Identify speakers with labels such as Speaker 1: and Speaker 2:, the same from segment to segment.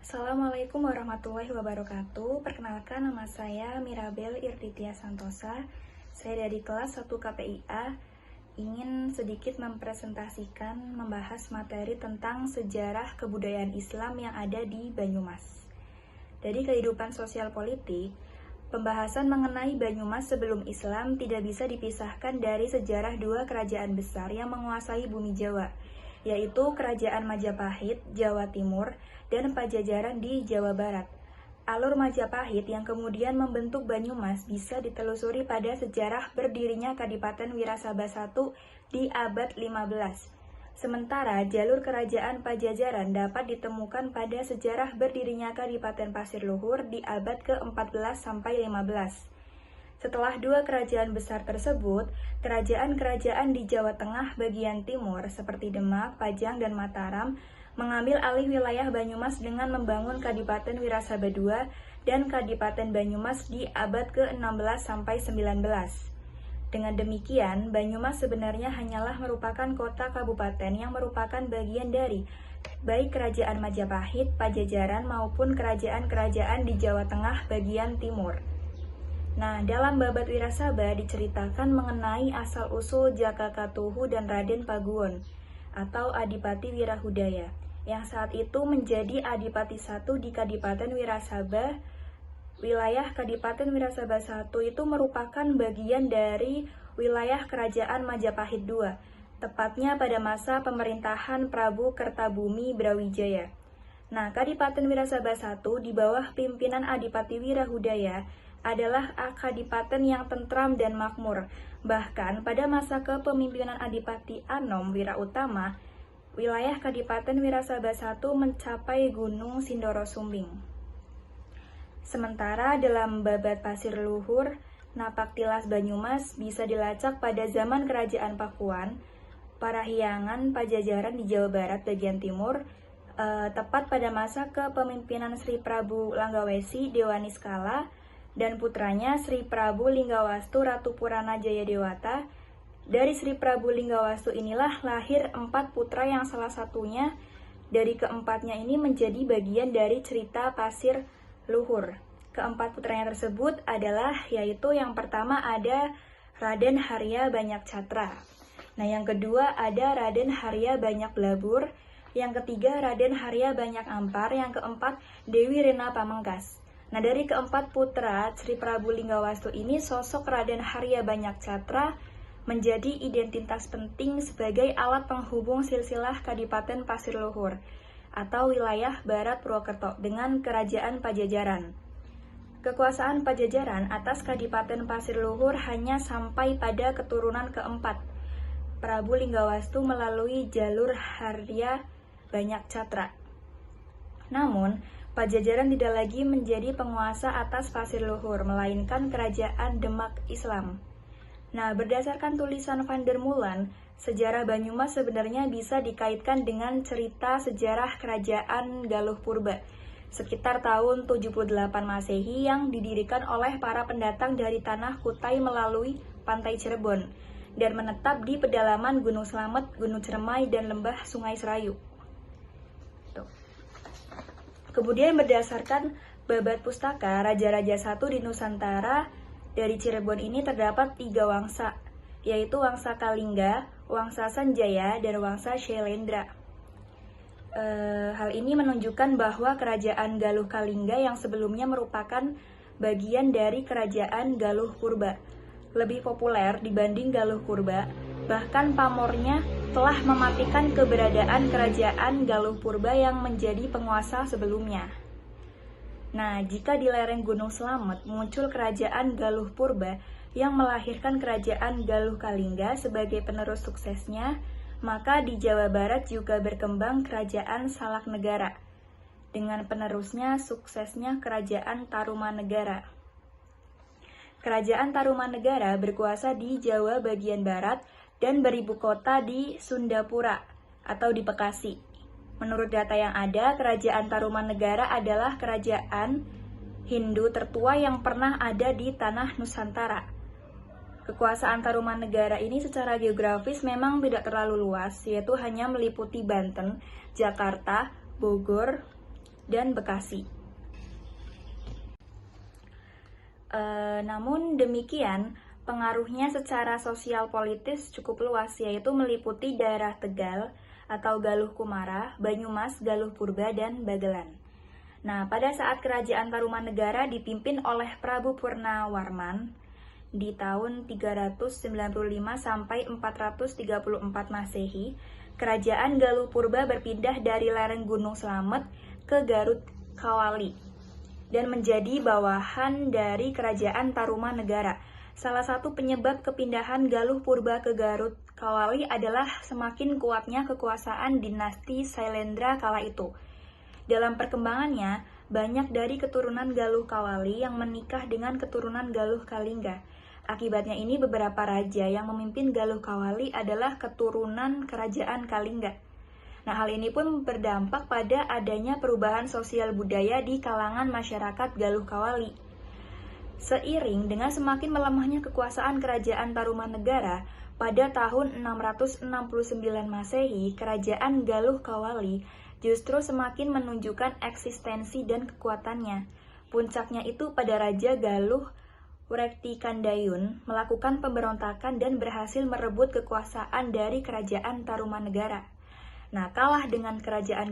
Speaker 1: Assalamualaikum warahmatullahi wabarakatuh. Perkenalkan, nama saya Mirabel Irtitia Santosa. Saya dari kelas 1 KPIA ingin sedikit mempresentasikan membahas materi tentang sejarah kebudayaan Islam yang ada di Banyumas. Dari kehidupan sosial politik, pembahasan mengenai Banyumas sebelum Islam tidak bisa dipisahkan dari sejarah dua kerajaan besar yang menguasai bumi Jawa, yaitu Kerajaan Majapahit, Jawa Timur, dan Pajajaran di Jawa Barat. Alur Majapahit yang kemudian membentuk Banyumas bisa ditelusuri pada sejarah berdirinya Kadipaten Wirasaba I di abad 15. Sementara jalur Kerajaan Pajajaran dapat ditemukan pada sejarah berdirinya Kadipaten Pasir Luhur di abad ke-14 sampai 15. Setelah dua kerajaan besar tersebut, kerajaan-kerajaan di Jawa Tengah bagian timur seperti Demak, Pajang, dan Mataram mengambil alih wilayah Banyumas dengan membangun Kadipaten Wirasaba II dan Kadipaten Banyumas di abad ke-16 sampai 19. Dengan demikian, Banyumas sebenarnya hanyalah merupakan kota kabupaten yang merupakan bagian dari baik Kerajaan Majapahit, Pajajaran maupun kerajaan-kerajaan di Jawa Tengah bagian timur. Nah, dalam Babat Wirasaba diceritakan mengenai asal-usul Jakakatuhu dan Raden Paguwon atau Adipati Wirahudaya, yang saat itu menjadi Adipati I di Kadipaten Wirasaba. Wilayah Kadipaten Wirasaba I itu merupakan bagian dari wilayah Kerajaan Majapahit II, tepatnya pada masa pemerintahan Prabu Kertabumi Brawijaya. Nah, Kadipaten Wirasaba I di bawah pimpinan Adipati Wirahudaya adalah kadipaten yang tentram dan makmur. Bahkan pada masa kepemimpinan Adipati Anom Wirautama, wilayah Kadipaten Wirasaba I mencapai Gunung Sindoro Sumbing. Sementara dalam Babat Pasir Luhur, napak tilas Banyumas bisa dilacak pada zaman Kerajaan Pakuan, Parahyangan Pajajaran di Jawa Barat bagian timur, tepat pada masa kepemimpinan Sri Prabu Langgawesi Dewaniskala dan putranya Sri Prabu Linggawastu Ratu Purana Jayadewata. Dari Sri Prabu Linggawastu inilah lahir 4 putra yang salah satunya dari keempatnya ini menjadi bagian dari cerita Pasir Luhur. Keempat putranya tersebut adalah yaitu yang pertama ada Raden Harya Banyak Catra. Nah, yang kedua ada Raden Harya Banyak Blabur, yang ketiga Raden Harya Banyak Ampar, yang keempat Dewi Rena Pamengkas. Nah, dari keempat putra Sri Prabu Linggawastu ini, sosok Raden Harya Banyak Catra menjadi identitas penting sebagai alat penghubung silsilah Kadipaten Pasir Luhur atau wilayah Barat Purwokerto dengan Kerajaan Pajajaran. Kekuasaan Pajajaran atas Kadipaten Pasir Luhur hanya sampai pada keturunan keempat, Prabu Linggawastu melalui jalur Harya Banyak Catra. Namun, Pajajaran tidak lagi menjadi penguasa atas Pasir Luhur, melainkan Kerajaan Demak Islam. Nah, berdasarkan tulisan Van der Molen, sejarah Banyumas sebenarnya bisa dikaitkan dengan cerita sejarah Kerajaan Galuh Purba, sekitar tahun 78 Masehi yang didirikan oleh para pendatang dari tanah Kutai melalui pantai Cirebon, dan menetap di pedalaman Gunung Slamet, Gunung Ceremai, dan lembah Sungai Serayu. Kemudian berdasarkan Babat Pustaka Raja-Raja I di Nusantara, dari Cirebon ini terdapat 3 wangsa, yaitu Wangsa Kalingga, Wangsa Sanjaya, dan Wangsa Shailendra. Hal ini menunjukkan bahwa Kerajaan Galuh Kalingga yang sebelumnya merupakan bagian dari Kerajaan Galuh Purba lebih populer dibanding Galuh Purba, bahkan pamornya telah mematikan keberadaan Kerajaan Galuh Purba yang menjadi penguasa sebelumnya. Nah, jika di lereng Gunung Slamet muncul Kerajaan Galuh Purba yang melahirkan Kerajaan Galuh Kalingga sebagai penerus suksesnya, maka di Jawa Barat juga berkembang Kerajaan Salak Negara. Dengan penerusnya suksesnya Kerajaan Tarumanegara. Kerajaan Tarumanegara berkuasa di Jawa bagian barat dan beribu kota di Sundapura atau di Bekasi. Menurut data yang ada, Kerajaan Tarumanegara adalah kerajaan Hindu tertua yang pernah ada di tanah Nusantara. Kekuasaan Tarumanegara ini secara geografis memang tidak terlalu luas, yaitu hanya meliputi Banten, Jakarta, Bogor, dan Bekasi. Namun demikian, pengaruhnya secara sosial politis cukup luas, yaitu meliputi daerah Tegal atau Galuh Kumara, Banyumas, Galuh Purba, dan Bagelan. Nah, pada saat kerajaan Tarumanegara dipimpin oleh Prabu Purnawarman di tahun 395 sampai 434 Masehi, kerajaan Galuh Purba berpindah dari lereng Gunung Slamet ke Garut Kawali dan menjadi bawahan dari kerajaan Tarumanegara. Salah satu penyebab kepindahan Galuh Purba ke Garut Kawali adalah semakin kuatnya kekuasaan dinasti Sailendra kala itu. Dalam perkembangannya, banyak dari keturunan Galuh Kawali yang menikah dengan keturunan Galuh Kalingga. Akibatnya ini beberapa raja yang memimpin Galuh Kawali adalah keturunan kerajaan Kalingga. Nah, hal ini pun berdampak pada adanya perubahan sosial budaya di kalangan masyarakat Galuh Kawali. Seiring dengan semakin melemahnya kekuasaan kerajaan Tarumanegara, pada tahun 669 Masehi, kerajaan Galuh Kawali justru semakin menunjukkan eksistensi dan kekuatannya. Puncaknya itu pada Raja Galuh Wretikandayun melakukan pemberontakan dan berhasil merebut kekuasaan dari kerajaan Tarumanegara. Nah, kalah dengan kerajaan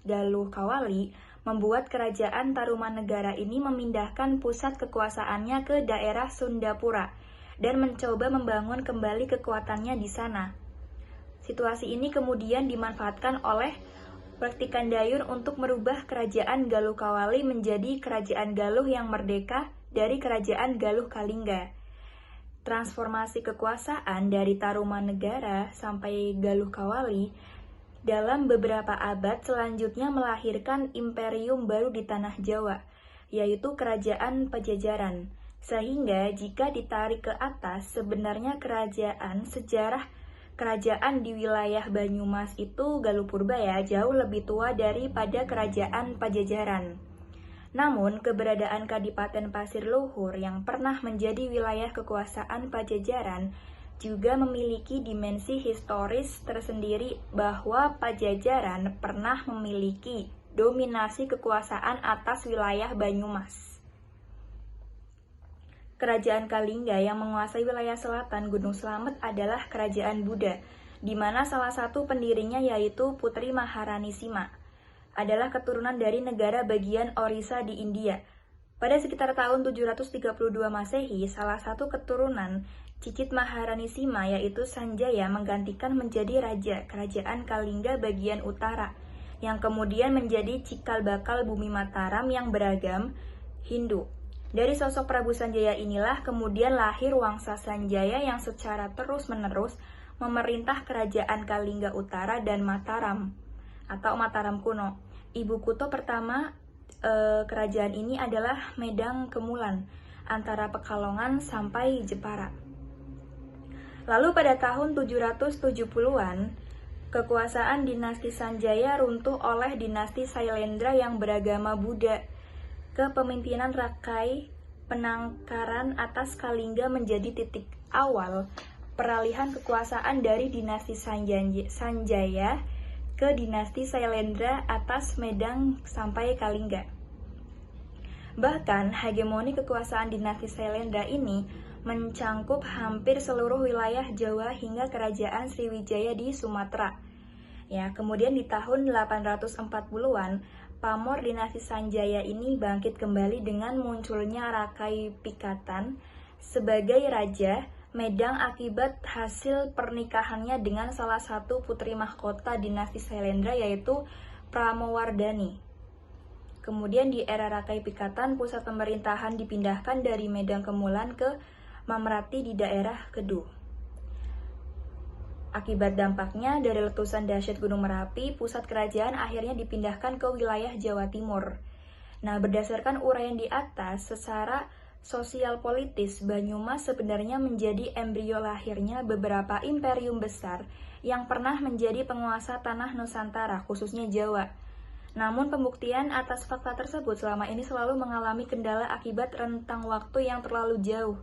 Speaker 1: Galuh Kawali, membuat kerajaan Tarumanegara ini memindahkan pusat kekuasaannya ke daerah Sundapura dan mencoba membangun kembali kekuatannya di sana. Situasi ini kemudian dimanfaatkan oleh Wretikandayun untuk merubah kerajaan Galuh Kawali menjadi kerajaan Galuh yang merdeka dari kerajaan Galuh Kalingga. Transformasi kekuasaan dari Tarumanegara sampai Galuh Kawali dalam beberapa abad selanjutnya melahirkan imperium baru di tanah Jawa, yaitu Kerajaan Pajajaran. Sehingga jika ditarik ke atas, sebenarnya sejarah kerajaan di wilayah Banyumas itu Galuh Purba ya, jauh lebih tua daripada Kerajaan Pajajaran. Namun, keberadaan Kadipaten Pasir Luhur yang pernah menjadi wilayah kekuasaan Pajajaran juga memiliki dimensi historis tersendiri bahwa Pajajaran pernah memiliki dominasi kekuasaan atas wilayah Banyumas. Kerajaan Kalingga yang menguasai wilayah selatan Gunung Slamet adalah kerajaan Buddha, di mana salah satu pendirinya yaitu Putri Maharani Sima, adalah keturunan dari negara bagian Orissa di India. Pada sekitar tahun 732 Masehi, salah satu keturunan Cicit Maharani Sima yaitu Sanjaya menggantikan menjadi raja kerajaan Kalingga bagian utara, yang kemudian menjadi cikal bakal bumi Mataram yang beragam Hindu. Dari sosok Prabu Sanjaya inilah kemudian lahir Wangsa Sanjaya yang secara terus-menerus memerintah kerajaan Kalingga Utara dan Mataram atau Mataram kuno. Ibu kota pertama kerajaan ini adalah Medang Kemulan, antara Pekalongan sampai Jepara. Lalu pada tahun 770-an, kekuasaan dinasti Sanjaya runtuh oleh dinasti Sailendra yang beragama Buddha. Kepemimpinan Rakai Penangkaran atas Kalingga menjadi titik awal peralihan kekuasaan dari dinasti Sanjaya ke dinasti Sailendra atas Medang sampai Kalingga. Bahkan, hegemoni kekuasaan dinasti Sailendra ini mencangkup hampir seluruh wilayah Jawa hingga kerajaan Sriwijaya di Sumatera. Ya, kemudian di tahun 840-an, pamor dinasti Sanjaya ini bangkit kembali dengan munculnya Rakai Pikatan sebagai raja Medang akibat hasil pernikahannya dengan salah satu putri mahkota dinasti Sailendra yaitu Pramowardhani. Kemudian di era Rakai Pikatan, pusat pemerintahan dipindahkan dari Medang Kemulan ke Mamrati di daerah Keduh. Akibat dampaknya dari letusan dahsyat Gunung Merapi, pusat kerajaan akhirnya dipindahkan ke wilayah Jawa Timur. Nah, berdasarkan uraian di atas, secara sosial politis, Banyumas sebenarnya menjadi embrio lahirnya beberapa imperium besar yang pernah menjadi penguasa tanah Nusantara, khususnya Jawa. Namun pembuktian atas fakta tersebut selama ini selalu mengalami kendala akibat rentang waktu yang terlalu jauh.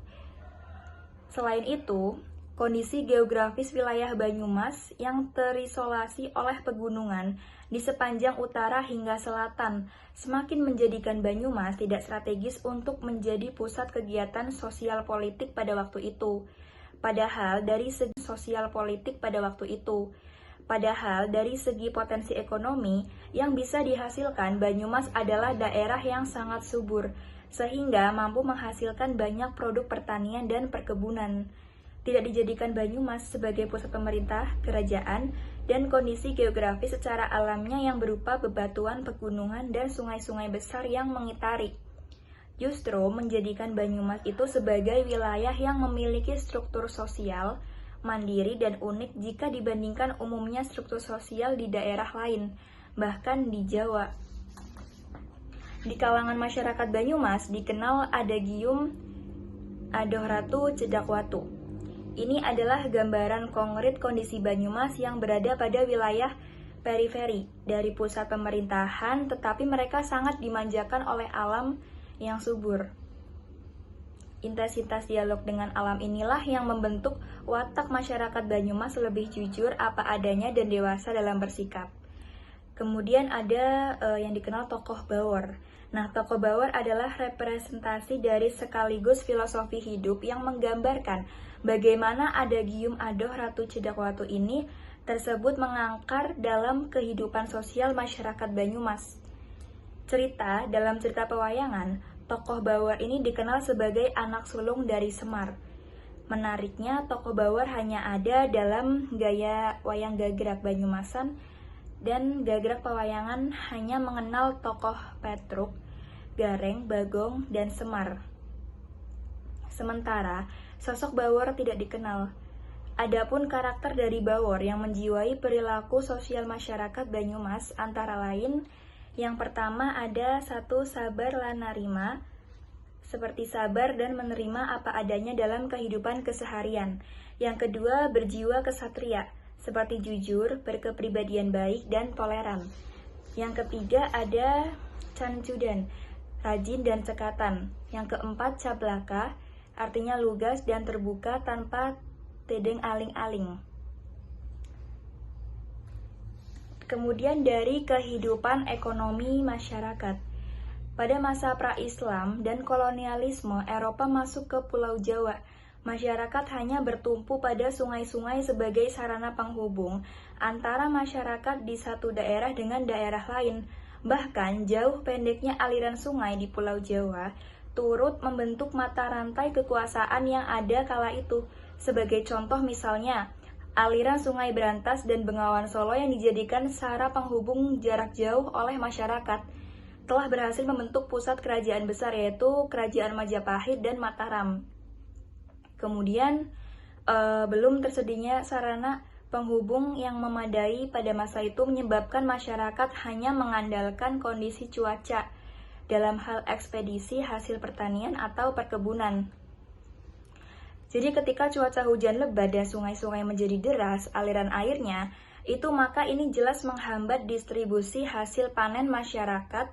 Speaker 1: Selain itu, Kondisi geografis wilayah Banyumas yang terisolasi oleh pegunungan di sepanjang utara hingga selatan semakin menjadikan Banyumas tidak strategis untuk menjadi pusat kegiatan sosial politik pada waktu itu. Padahal dari segi potensi ekonomi yang bisa dihasilkan, Banyumas adalah daerah yang sangat subur, sehingga mampu menghasilkan banyak produk pertanian dan perkebunan. Tidak dijadikan Banyumas sebagai pusat pemerintah, kerajaan, dan kondisi geografis secara alamnya yang berupa bebatuan, pegunungan, dan sungai-sungai besar yang mengitari. Justru menjadikan Banyumas itu sebagai wilayah yang memiliki struktur sosial, mandiri, dan unik jika dibandingkan umumnya struktur sosial di daerah lain, bahkan di Jawa. Di kalangan masyarakat Banyumas dikenal Adagium Adoh Ratu Cedakwatu. Ini adalah gambaran konkret kondisi Banyumas yang berada pada wilayah periferi dari pusat pemerintahan, tetapi mereka sangat dimanjakan oleh alam yang subur. Intensitas dialog dengan alam inilah yang membentuk watak masyarakat Banyumas lebih jujur apa adanya dan dewasa dalam bersikap. Kemudian ada yang dikenal tokoh Bawor. Nah, tokoh Bawor adalah representasi dari sekaligus filosofi hidup yang menggambarkan bagaimana Adagium Adoh Ratu Cedakwatu ini tersebut mengangkar dalam kehidupan sosial masyarakat Banyumas. Dalam cerita pewayangan, tokoh Bawor ini dikenal sebagai anak sulung dari Semar. Menariknya, tokoh Bawor hanya ada dalam gaya wayang gagrak Banyumasan, dan gagrak pewayangan hanya mengenal tokoh Petruk, Gareng, Bagong, dan Semar. Sementara, sosok Bawor tidak dikenal. Adapun karakter dari Bawor yang menjiwai perilaku sosial masyarakat Banyumas antara lain, yang pertama ada 1. Sabar lan narima, seperti sabar dan menerima apa adanya dalam kehidupan keseharian. Yang kedua, berjiwa kesatria, seperti jujur, berkepribadian baik, dan toleran. Yang ketiga ada cancudan, rajin dan cekatan. Yang keempat, cablaka, artinya lugas dan terbuka tanpa tedeng aling-aling. Kemudian dari kehidupan ekonomi masyarakat. Pada masa pra-Islam dan kolonialisme, Eropa masuk ke Pulau Jawa. Masyarakat hanya bertumpu pada sungai-sungai sebagai sarana penghubung antara masyarakat di satu daerah dengan daerah lain. Bahkan jauh pendeknya aliran sungai di Pulau Jawa turut membentuk mata rantai kekuasaan yang ada kala itu. Sebagai contoh misalnya, aliran Sungai Berantas dan Bengawan Solo yang dijadikan sarana penghubung jarak jauh oleh masyarakat telah berhasil membentuk pusat kerajaan besar, yaitu Kerajaan Majapahit dan Mataram. Kemudian, belum tersedianya sarana penghubung yang memadai pada masa itu menyebabkan masyarakat hanya mengandalkan kondisi cuaca dalam hal ekspedisi hasil pertanian atau perkebunan. Jadi ketika cuaca hujan lebat dan sungai-sungai menjadi deras aliran airnya, maka ini jelas menghambat distribusi hasil panen masyarakat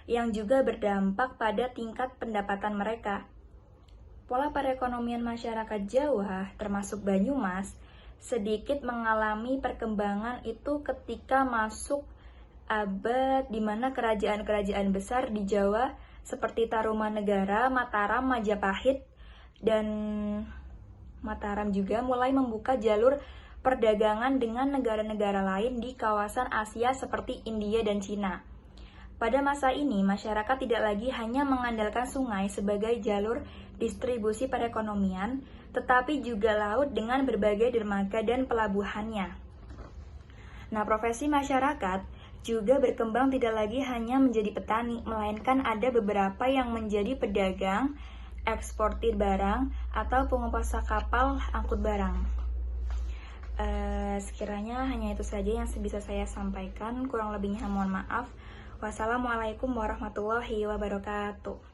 Speaker 1: yang juga berdampak pada tingkat pendapatan mereka. Pola perekonomian masyarakat Jawa, termasuk Banyumas, sedikit mengalami perkembangan itu ketika masuk abad di mana kerajaan-kerajaan besar di Jawa seperti Tarumanegara, Mataram, Majapahit, dan Mataram juga mulai membuka jalur perdagangan dengan negara-negara lain di kawasan Asia seperti India dan Cina. Pada masa ini, masyarakat tidak lagi hanya mengandalkan sungai sebagai jalur distribusi perekonomian, tetapi juga laut dengan berbagai dermaga dan pelabuhannya. Nah, profesi masyarakat juga berkembang tidak lagi hanya menjadi petani, melainkan ada beberapa yang menjadi pedagang, eksportir barang, atau pengusaha kapal angkut barang. Sekiranya hanya itu saja yang bisa saya sampaikan, kurang lebihnya mohon maaf. Wassalamualaikum warahmatullahi wabarakatuh.